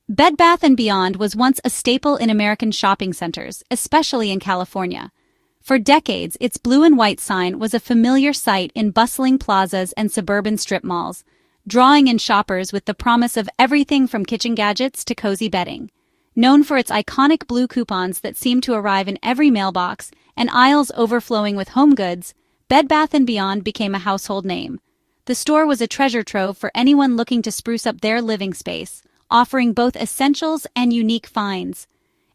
Bed Bath & Beyond was once a staple in American shopping centers, especially in California. For decades, its blue and white sign was a familiar sight in bustling plazas and suburban strip malls, drawing in shoppers with the promise of everything from kitchen gadgets to cozy bedding. Known for its iconic blue coupons that seemed to arrive in every mailbox and aisles overflowing with home goods, Bed Bath & Beyond became a household name. The store was a treasure trove for anyone looking to spruce up their living space, offering both essentials and unique finds.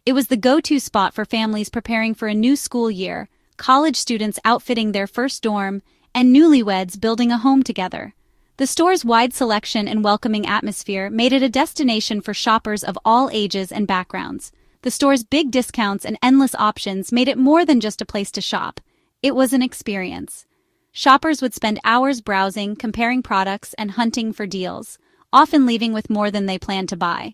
It was the go-to spot for families preparing for a new school year, college students outfitting their first dorm, and newlyweds building a home together. The store's wide selection and welcoming atmosphere made it a destination for shoppers of all ages and backgrounds. The store's big discounts and endless options made it more than just a place to shop. It was an experience. Shoppers would spend hours browsing, comparing products, and hunting for deals, often leaving with more than they planned to buy.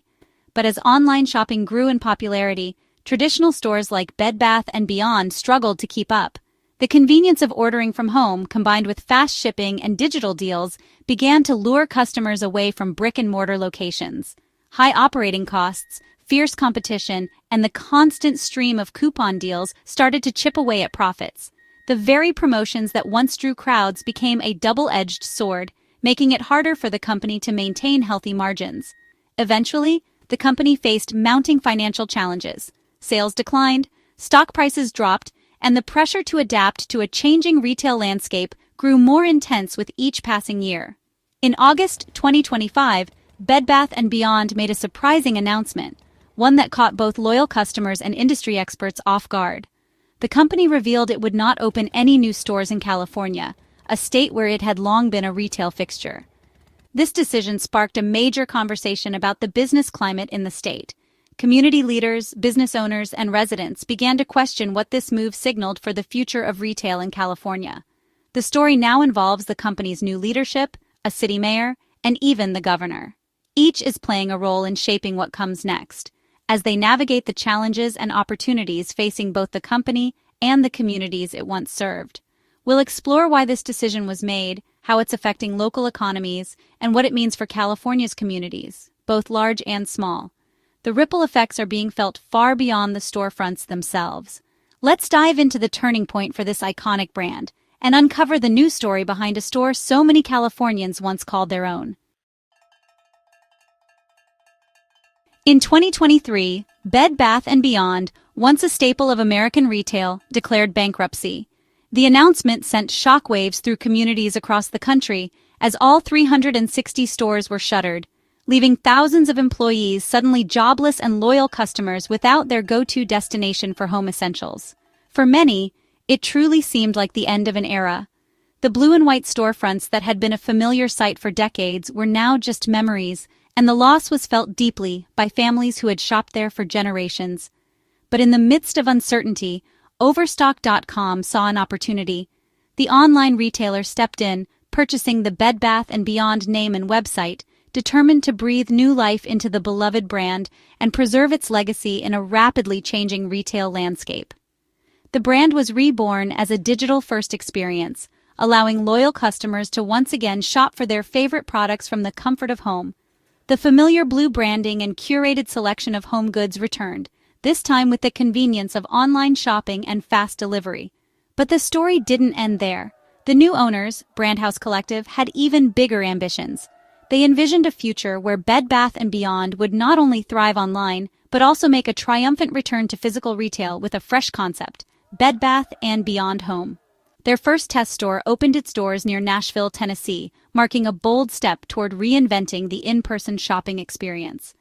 But as online shopping grew in popularity, traditional stores like Bed Bath & Beyond struggled to keep up. The convenience of ordering from home, combined with fast shipping and digital deals, began to lure customers away from brick-and-mortar locations. High operating costs, fierce competition, and the constant stream of coupon deals started to chip away at profits. The very promotions that once drew crowds became a double-edged sword, making it harder for the company to maintain healthy margins. Eventually, the company faced mounting financial challenges. Sales declined, stock prices dropped, and the pressure to adapt to a changing retail landscape grew more intense with each passing year. In August 2025, Bed Bath & Beyond made a surprising announcement, one that caught both loyal customers and industry experts off guard. The company revealed it would not open any new stores in California, a state where it had long been a retail fixture. This decision sparked a major conversation about the business climate in the state. Community leaders, business owners, and residents began to question what this move signaled for the future of retail in California. The story now involves the company's new leadership, a city mayor, and even the governor. Each is playing a role in shaping what comes next, as they navigate the challenges and opportunities facing both the company and the communities it once served. We'll explore why this decision was made, how it's affecting local economies, and what it means for California's communities, both large and small. The ripple effects are being felt far beyond the storefronts themselves. Let's dive into the turning point for this iconic brand and uncover the new story behind a store so many Californians once called their own. In 2023, Bed Bath & Beyond, once a staple of American retail, declared bankruptcy. The announcement sent shockwaves through communities across the country as all 360 stores were shuttered, leaving thousands of employees suddenly jobless and loyal customers without their go-to destination for home essentials. For many, it truly seemed like the end of an era. The blue and white storefronts that had been a familiar sight for decades were now just memories, and the loss was felt deeply by families who had shopped there for generations. But in the midst of uncertainty, Overstock.com saw an opportunity. The online retailer stepped in, purchasing the Bed Bath & Beyond name and website, determined to breathe new life into the beloved brand and preserve its legacy in a rapidly changing retail landscape. The brand was reborn as a digital-first experience, allowing loyal customers to once again shop for their favorite products from the comfort of home. The familiar blue branding and curated selection of home goods returned, this time with the convenience of online shopping and fast delivery. But the story didn't end there. The new owners, Brandhouse Collective, had even bigger ambitions. They envisioned a future where Bed Bath & Beyond would not only thrive online, but also make a triumphant return to physical retail with a fresh concept, Bed Bath & Beyond Home. Their first test store opened its doors near Nashville, Tennessee, marking a bold step toward reinventing the in-person shopping experience.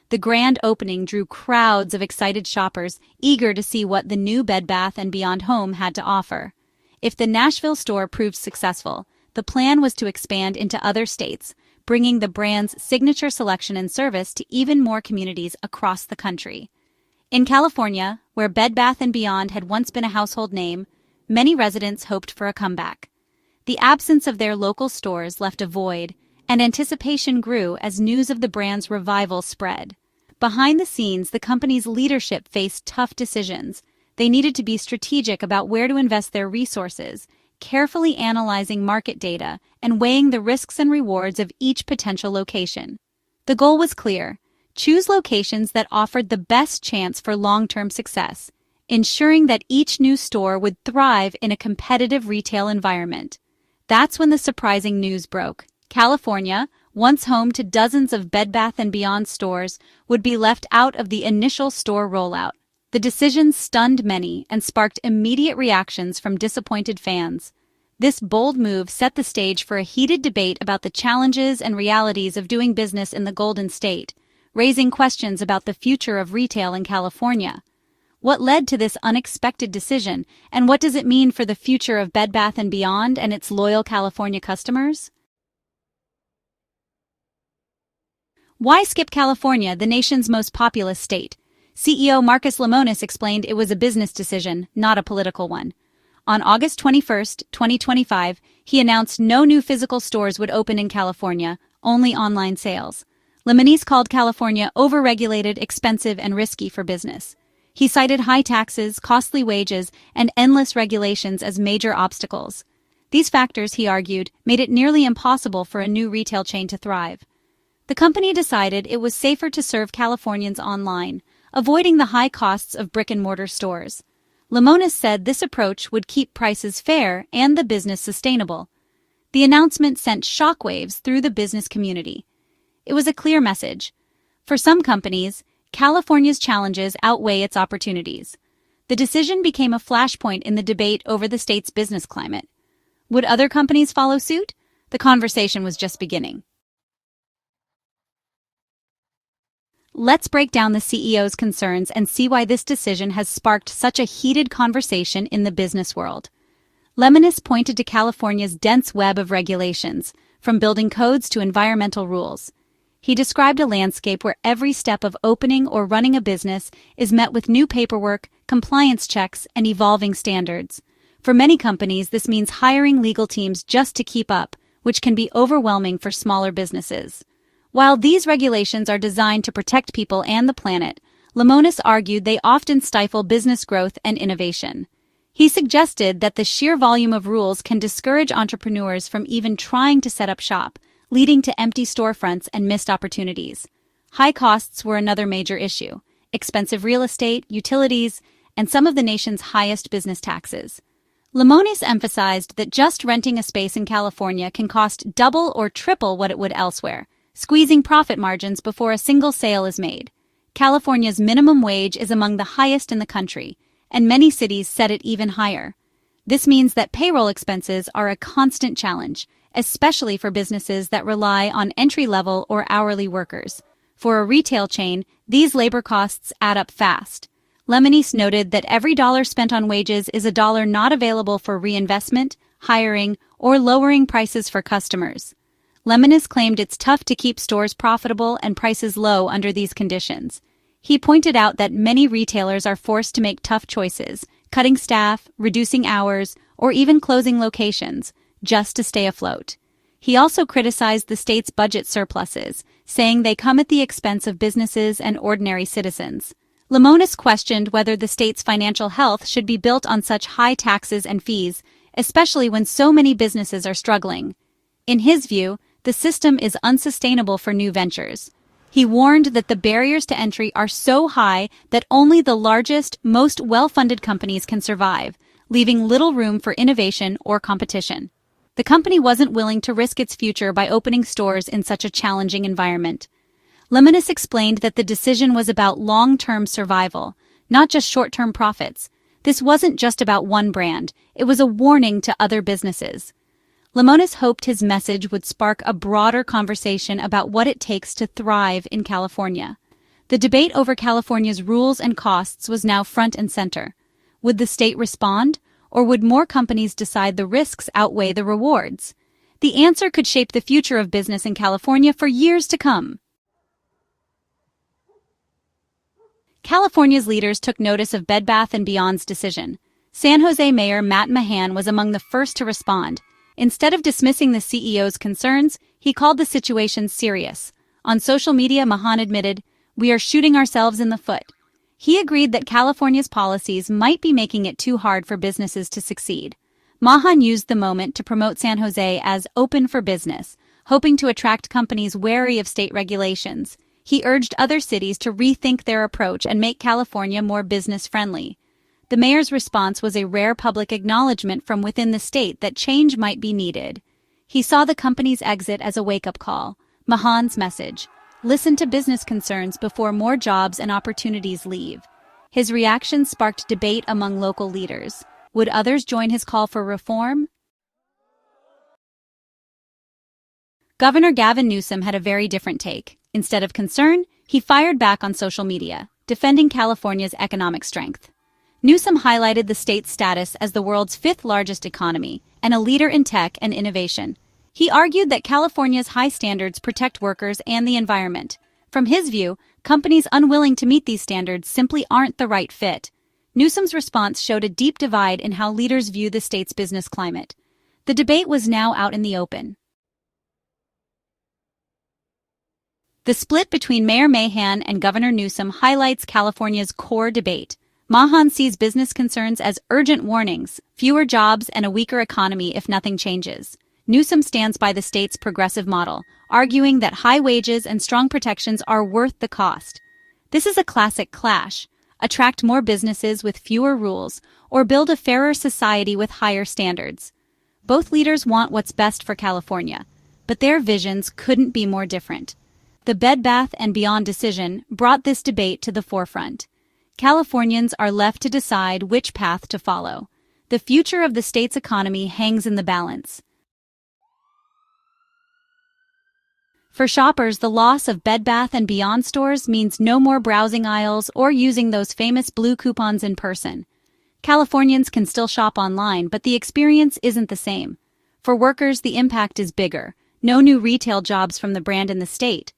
The grand opening drew crowds of excited shoppers eager to see what the new Bed Bath & Beyond Home had to offer. If the Nashville store proved successful, the plan was to expand into other states, bringing the brand's signature selection and service to even more communities across the country. In California, where Bed Bath & Beyond had once been a household name, many residents hoped for a comeback. The absence of their local stores left a void, and anticipation grew as news of the brand's revival spread. Behind the scenes, the company's leadership faced tough decisions. They needed to be strategic about where to invest their resources, carefully analyzing market data and weighing the risks and rewards of each potential location. The goal was clear: choose locations that offered the best chance for long-term success, ensuring that each new store would thrive in a competitive retail environment. That's when the surprising news broke. California, once home to dozens of Bed Bath & Beyond stores, would be left out of the initial store rollout. The decision stunned many and sparked immediate reactions from disappointed fans. This bold move set the stage for a heated debate about the challenges and realities of doing business in the Golden State, raising questions about the future of retail in California. What led to this unexpected decision, and what does it mean for the future of Bed Bath & Beyond and its loyal California customers? Why skip California, the nation's most populous state? CEO Marcus Lemonis explained it was a business decision, not a political one. On August 21, 2025, he announced no new physical stores would open in California, only online sales. Lemonis called California overregulated, expensive, and risky for business. He cited high taxes, costly wages, and endless regulations as major obstacles. These factors, he argued, made it nearly impossible for a new retail chain to thrive. The company decided it was safer to serve Californians online, avoiding the high costs of brick-and-mortar stores. Lemonis said this approach would keep prices fair and the business sustainable. The announcement sent shockwaves through the business community. It was a clear message. For some companies, California's challenges outweigh its opportunities. The decision became a flashpoint in the debate over the state's business climate. Would other companies follow suit? The conversation was just beginning. Let's break down the CEO's concerns and see why this decision has sparked such a heated conversation in the business world. Lemonis pointed to California's dense web of regulations, from building codes to environmental rules. He described a landscape where every step of opening or running a business is met with new paperwork, compliance checks, and evolving standards. For many companies, this means hiring legal teams just to keep up, which can be overwhelming for smaller businesses. While these regulations are designed to protect people and the planet, Lemonis argued they often stifle business growth and innovation. He suggested that the sheer volume of rules can discourage entrepreneurs from even trying to set up shop, leading to empty storefronts and missed opportunities. High costs were another major issue: expensive real estate, utilities, and some of the nation's highest business taxes. Lemonis emphasized that just renting a space in California can cost double or triple what it would elsewhere, squeezing profit margins before a single sale is made. California's minimum wage is among the highest in the country, and many cities set it even higher. This means that payroll expenses are a constant challenge, especially for businesses that rely on entry-level or hourly workers. For a retail chain, these labor costs add up fast. Lemonis noted that every dollar spent on wages is a dollar not available for reinvestment, hiring, or lowering prices for customers. Lemonis claimed it's tough to keep stores profitable and prices low under these conditions. He pointed out that many retailers are forced to make tough choices, cutting staff, reducing hours, or even closing locations, just to stay afloat. He also criticized the state's budget surpluses, saying they come at the expense of businesses and ordinary citizens. Lemonis questioned whether the state's financial health should be built on such high taxes and fees, especially when so many businesses are struggling. In his view, the system is unsustainable for new ventures. He warned that the barriers to entry are so high that only the largest, most well-funded companies can survive, leaving little room for innovation or competition. The company wasn't willing to risk its future by opening stores in such a challenging environment. Lemonis explained that the decision was about long-term survival, not just short-term profits. This wasn't just about one brand, it was a warning to other businesses. Lemonis hoped his message would spark a broader conversation about what it takes to thrive in California. The debate over California's rules and costs was now front and center. Would the state respond, or would more companies decide the risks outweigh the rewards? The answer could shape the future of business in California for years to come. California's leaders took notice of Bed Bath & Beyond's decision. San Jose Mayor Matt Mahan was among the first to respond. Instead of dismissing the CEO's concerns, he called the situation serious. On social media, Mahan admitted, "We are shooting ourselves in the foot." He agreed that California's policies might be making it too hard for businesses to succeed. Mahan used the moment to promote San Jose as open for business, hoping to attract companies wary of state regulations. He urged other cities to rethink their approach and make California more business-friendly. The mayor's response was a rare public acknowledgement from within the state that change might be needed. He saw the company's exit as a wake-up call. Mahan's message: listen to business concerns before more jobs and opportunities leave. His reaction sparked debate among local leaders. Would others join his call for reform? Governor Gavin Newsom had a very different take. Instead of concern, he fired back on social media, defending California's economic strength. Newsom highlighted the state's status as the world's fifth-largest economy and a leader in tech and innovation. He argued that California's high standards protect workers and the environment. From his view, companies unwilling to meet these standards simply aren't the right fit. Newsom's response showed a deep divide in how leaders view the state's business climate. The debate was now out in the open. The split between Mayor Mahan and Governor Newsom highlights California's core debate. Mahan sees business concerns as urgent warnings, fewer jobs, and a weaker economy if nothing changes. Newsom stands by the state's progressive model, arguing that high wages and strong protections are worth the cost. This is a classic clash: attract more businesses with fewer rules, or build a fairer society with higher standards. Both leaders want what's best for California, but their visions couldn't be more different. The Bed Bath & Beyond decision brought this debate to the forefront. Californians are left to decide which path to follow. The future of the state's economy hangs in the balance. For shoppers, the loss of Bed Bath & Beyond stores means no more browsing aisles or using those famous blue coupons in person. Californians can still shop online, but the experience isn't the same. For workers, the impact is bigger. No new retail jobs from the brand in the state.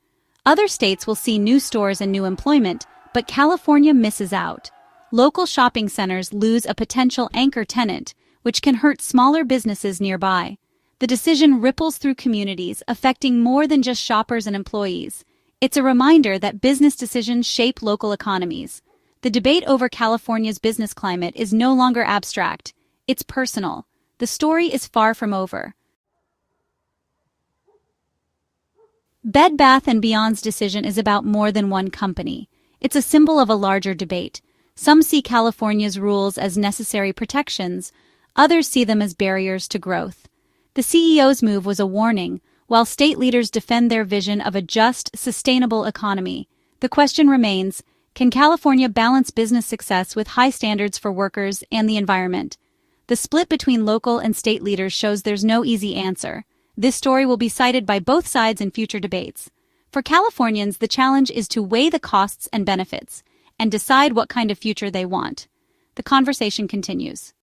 Other states will see new stores and new employment, but California misses out. Local shopping centers lose a potential anchor tenant, which can hurt smaller businesses nearby. The decision ripples through communities, affecting more than just shoppers and employees. It's a reminder that business decisions shape local economies. The debate over California's business climate is no longer abstract. It's personal. The story is far from over. Bed Bath & Beyond's decision is about more than one company. It's a symbol of a larger debate. Some see California's rules as necessary protections, others see them as barriers to growth. The CEO's move was a warning, while state leaders defend their vision of a just, sustainable economy. The question remains: can California balance business success with high standards for workers and the environment? The split between local and state leaders shows there's no easy answer. This story will be cited by both sides in future debates. For Californians, the challenge is to weigh the costs and benefits and decide what kind of future they want. The conversation continues.